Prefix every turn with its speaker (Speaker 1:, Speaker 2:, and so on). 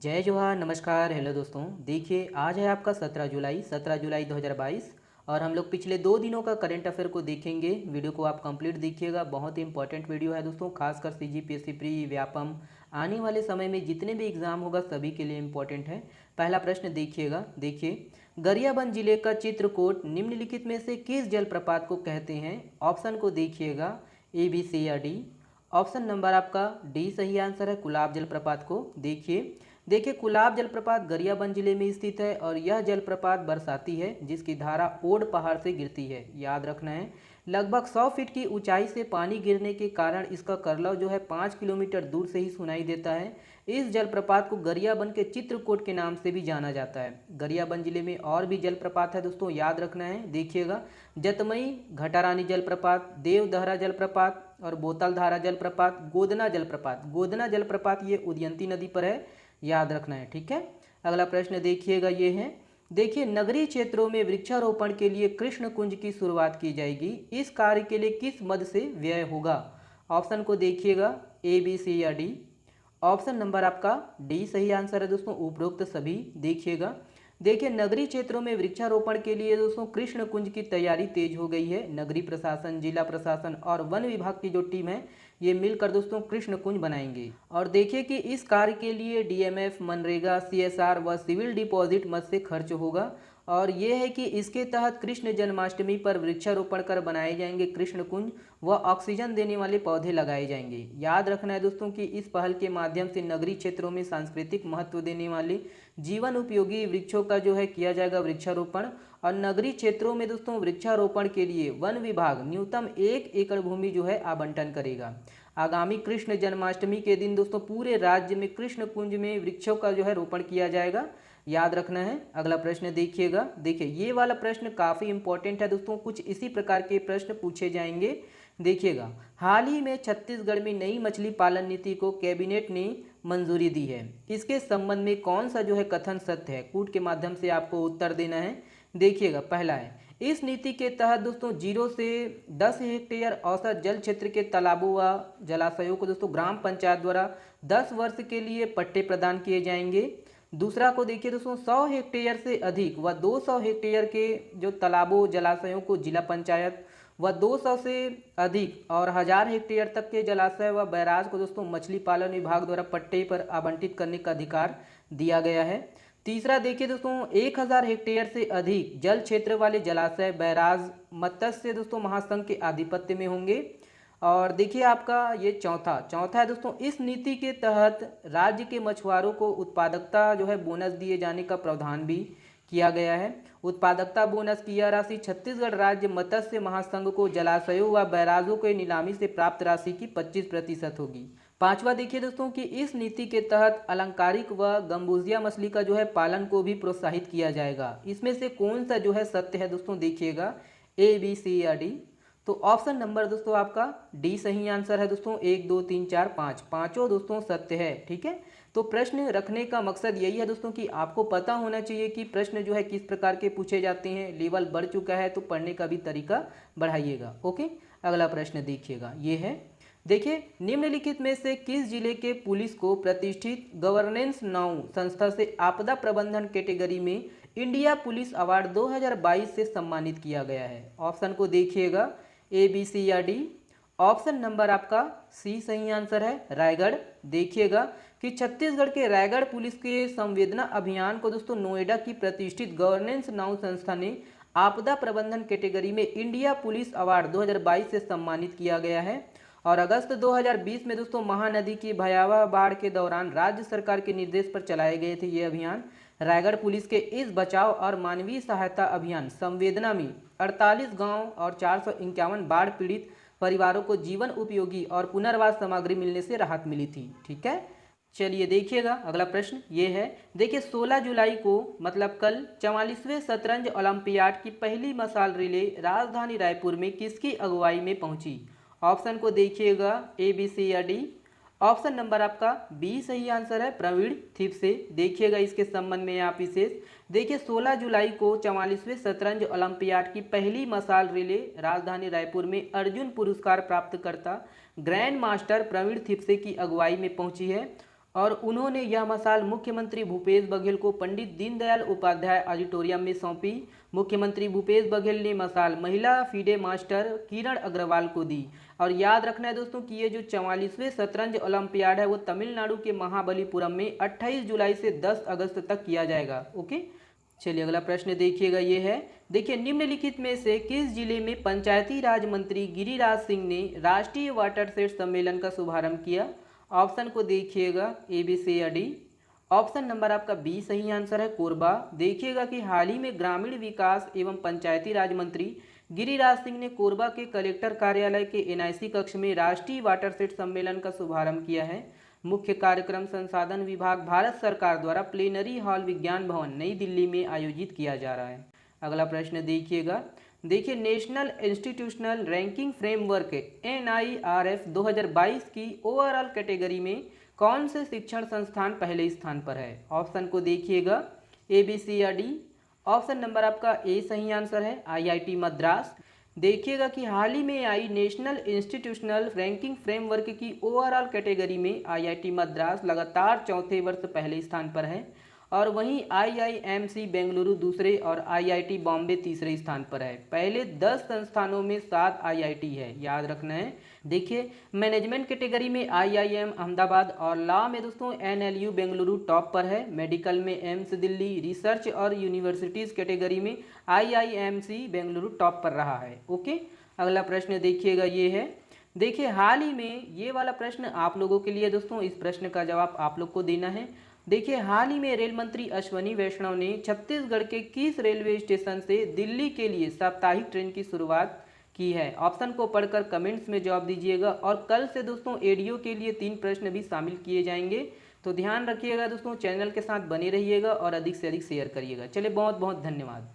Speaker 1: जय जोहार, नमस्कार, हेलो दोस्तों। देखिए आज है आपका 17 जुलाई 2022 और हम लोग पिछले 2 दिनों का करंट अफेयर को देखेंगे। वीडियो को आप कंप्लीट देखिएगा, बहुत ही इंपॉर्टेंट वीडियो है दोस्तों, खासकर सीजीपीएससी प्री व्यापम आने वाले समय में जितने भी एग्जाम होगा सभी के लिए इम्पोर्टेंट है। पहला प्रश्न देखिएगा। देखिए, गरियाबंद जिले का चित्रकूट निम्नलिखित में से किस जलप्रपात को कहते हैं? ऑप्शन को देखिएगा, ए बी सी या डी। ऑप्शन नंबर आपका डी सही आंसर है, कुलाब जलप्रपात को। देखिए कुलाब जलप्रपात गरियाबंद जिले में स्थित है और यह जलप्रपात बरसाती है जिसकी धारा ओड पहाड़ से गिरती है। याद रखना है, लगभग 100 फीट की ऊंचाई से पानी गिरने के कारण इसका करलव जो है 5 किलोमीटर दूर से ही सुनाई देता है। इस जलप्रपात को गरियाबंद के चित्रकूट के नाम से भी जाना जाता है। गरियाबंद जिले में और भी जलप्रपात है दोस्तों, याद रखना है। देखिएगा, जतमई घटारानी जलप्रपात, देवदहरा जलप्रपात और बोतलधारा जलप्रपात, गोदना जलप्रपात ये उदयंती नदी पर है। याद रखना है, ठीक है। अगला प्रश्न देखिएगा, ये है। देखिए, नगरीय क्षेत्रों में वृक्षारोपण के लिए कृष्ण कुंज की शुरुआत की जाएगी। इस कार्य के लिए किस मद से व्यय होगा? ऑप्शन को देखिएगा, ए बी सी या डी। ऑप्शन नंबर आपका डी सही आंसर है दोस्तों, उपरोक्त सभी। देखिए नगरीय क्षेत्रों में वृक्षारोपण के लिए दोस्तों कृष्ण कुंज की तैयारी तेज हो गई है। नगरीय प्रशासन, जिला प्रशासन और वन विभाग की जो टीम है ये मिलकर दोस्तों कृष्ण कुंज बनाएंगे। और देखिए कि इस कार्य के लिए डीएमएफ, मनरेगा, सीएसआर व सिविल डिपॉजिट मद से खर्च होगा। और ये है कि इसके तहत कृष्ण जन्माष्टमी पर वृक्षारोपण कर बनाए जाएंगे कृष्ण कुंज व ऑक्सीजन देने वाले पौधे लगाए जाएंगे। याद रखना है दोस्तों कि इस पहल के माध्यम से नगरीय क्षेत्रों में सांस्कृतिक महत्व देने वाले जीवन उपयोगी वृक्षों का जो है किया जाएगा वृक्षारोपण। और नगरीय क्षेत्रों में दोस्तों वृक्षारोपण के लिए वन विभाग न्यूनतम 1 एकड़ भूमि जो है आवंटन करेगा। आगामी कृष्ण जन्माष्टमी के दिन दोस्तों पूरे राज्य में कृष्ण कुंज में वृक्षों का जो है रोपण किया जाएगा। याद रखना है। अगला प्रश्न देखिएगा। देखिए ये वाला प्रश्न काफ़ी इंपॉर्टेंट है दोस्तों, कुछ इसी प्रकार के प्रश्न पूछे जाएंगे। देखिएगा, हाल ही में छत्तीसगढ़ में नई मछली पालन नीति को कैबिनेट ने मंजूरी दी है। इसके संबंध में कौन सा जो है कथन सत्य है? कूट के माध्यम से आपको उत्तर देना है। देखिएगा, पहला है, इस नीति के तहत दोस्तों 0 से 10 हेक्टेयर औसत जल क्षेत्र के तालाबों व जलाशयों को दोस्तों ग्राम पंचायत द्वारा 10 वर्ष के लिए पट्टे प्रदान किए जाएंगे। दूसरा को देखिए दोस्तों, 100 हेक्टेयर से अधिक व 200 हेक्टेयर के जो तालाबों जलाशयों को जिला पंचायत व 200 से अधिक और 1000 हेक्टेयर तक के जलाशय व बैराज को दोस्तों मछली पालन विभाग द्वारा पट्टे पर आवंटित करने का अधिकार दिया गया है। तीसरा देखिए दोस्तों, 1000 हेक्टेयर से अधिक जल क्षेत्र वाले जलाशय बैराज मत्स्य दोस्तों महासंघ के आधिपत्य में होंगे। और देखिए आपका ये चौथा है दोस्तों, इस नीति के तहत राज्य के मछुआरों को उत्पादकता जो है बोनस दिए जाने का प्रावधान भी किया गया है। उत्पादकता बोनस की यह राशि छत्तीसगढ़ राज्य मत्स्य महासंघ को जलाशयों व बैराजों के नीलामी से प्राप्त राशि की 25% होगी। पांचवा देखिए दोस्तों कि इस नीति के तहत अलंकारिक व गंबूजिया मछली का जो है पालन को भी प्रोत्साहित किया जाएगा। इसमें से कौन सा जो है सत्य है दोस्तों? देखिएगा, ए बी सी या डी। तो ऑप्शन नंबर दोस्तों आपका डी सही आंसर है दोस्तों। 1 2 3 4 5 पाँचों दोस्तों सत्य है, ठीक है। तो प्रश्न रखने का मकसद यही है दोस्तों कि आपको पता होना चाहिए कि प्रश्न जो है किस प्रकार के पूछे जाते हैं। लेवल बढ़ चुका है तो पढ़ने का भी तरीका बढ़ाइएगा। ओके, अगला प्रश्न देखिएगा, ये है। देखिए, निम्नलिखित में से किस जिले के पुलिस को प्रतिष्ठित गवर्नेंस नाउ संस्था से आपदा प्रबंधन कैटेगरी में इंडिया पुलिस अवार्ड 2022 से सम्मानित किया गया है? ऑप्शन को देखिएगा, ए बी सी या डी। ऑप्शन नंबर आपका सी सही आंसर है, रायगढ़। देखिएगा कि छत्तीसगढ़ के रायगढ़ पुलिस के संवेदना अभियान को दोस्तों नोएडा की प्रतिष्ठित गवर्नेंस नाउ संस्था ने आपदा प्रबंधन कैटेगरी में इंडिया पुलिस अवार्ड 2022 से सम्मानित किया गया है। और अगस्त 2020 में दोस्तों महानदी की भयावह बाढ़ के दौरान राज्य सरकार के निर्देश पर चलाए गए थे ये अभियान। रायगढ़ पुलिस के इस बचाव और मानवीय सहायता अभियान संवेदना में 48 गांव और 451 बाढ़ पीड़ित परिवारों को जीवन उपयोगी और पुनर्वास सामग्री मिलने से राहत मिली थी, ठीक है। चलिए देखिएगा, अगला प्रश्न ये है। देखिए 16 जुलाई को मतलब कल 44वें शतरंज ओलंपियाड की पहली मशाल रिले राजधानी रायपुर में किसकी अगुवाई में पहुंची? ऑप्शन को देखिएगा, ए बी सी या डी। ऑप्शन नंबर आपका बी सही आंसर है, प्रवीण थिप से। देखिएगा इसके संबंध में आप विशेष देखिए, 16 जुलाई को 44वें शतरंज ओलंपियाड की पहली मशाल रिले राजधानी रायपुर में अर्जुन पुरस्कार प्राप्त करता ग्रैंड मास्टर प्रवीण थिपसे की अगुवाई में पहुंची है। और उन्होंने यह मशाल मुख्यमंत्री भूपेश बघेल को पंडित दीनदयाल उपाध्याय ऑडिटोरियम में सौंपी। मुख्यमंत्री भूपेश बघेल ने मशाल महिला फीडे मास्टर किरण अग्रवाल को दी। और याद रखना है दोस्तों कि ये जो 44वें शतरंज ओलंपियाड है वो तमिलनाडु के महाबलीपुरम में 28 जुलाई से 10 अगस्त तक किया जाएगा। ओके, चलिए अगला प्रश्न देखिएगा, ये है, देखिए, निम्नलिखित में से किस जिले में पंचायती राज मंत्री गिरिराज सिंह ने राष्ट्रीय वाटरशेड सम्मेलन का शुभारंभ किया। ऑप्शन को देखिएगा, ए बी सी या डी। ऑप्शन नंबर आपका बी सही आंसर है, कोरबा। देखिएगा कि हाल ही में ग्रामीण विकास एवं पंचायती राज मंत्री गिरिराज सिंह ने कोरबा के कलेक्टर कार्यालय के एनआईसी कक्ष में राष्ट्रीय वाटरशेड सम्मेलन का शुभारंभ किया है। मुख्य कार्यक्रम संसाधन विभाग भारत सरकार द्वारा प्लेनरी हॉल विज्ञान भवन नई दिल्ली में आयोजित किया जा रहा है। अगला प्रश्न देखिएगा, देखिए, national institutional ranking framework NIRF 2022 की ओवरऑल कैटेगरी में कौन से शिक्षण संस्थान पहले स्थान पर है। ऑप्शन को देखिएगा, ए बी सी या डी। ऑप्शन नंबर आपका ए सही आंसर है, IIT मद्रास। देखिएगा कि हाल ही में आई नेशनल इंस्टीट्यूशनल रैंकिंग फ्रेमवर्क की ओवरऑल कैटेगरी में IIT मद्रास लगातार चौथे वर्ष पहले स्थान पर है और वहीं IIMC बेंगलुरु दूसरे और IIT बॉम्बे तीसरे स्थान पर है। पहले 10 संस्थानों में 7 IIT है, याद रखना है। देखिए, मैनेजमेंट कैटेगरी में IIM अहमदाबाद और लॉ में दोस्तों NLU बेंगलुरु टॉप पर है। मेडिकल में एम्स दिल्ली, रिसर्च और यूनिवर्सिटीज़ कैटेगरी में IIMC बेंगलुरु टॉप पर रहा है। ओके, अगला प्रश्न देखिएगा, ये है, देखिए, हाल ही में ये वाला प्रश्न आप लोगों के लिए दोस्तों, इस प्रश्न का जवाब आप लोग को देना है। देखिए, हाल ही में रेल मंत्री अश्वनी वैष्णव ने छत्तीसगढ़ के किस रेलवे स्टेशन से दिल्ली के लिए साप्ताहिक ट्रेन की शुरुआत की है। ऑप्शन को पढ़कर कमेंट्स में जवाब दीजिएगा और कल से दोस्तों एडीओ के लिए 3 प्रश्न भी शामिल किए जाएंगे, तो ध्यान रखिएगा दोस्तों, चैनल के साथ बने रहिएगा और अधिक से अधिक शेयर करिएगा। चलिए, बहुत बहुत धन्यवाद।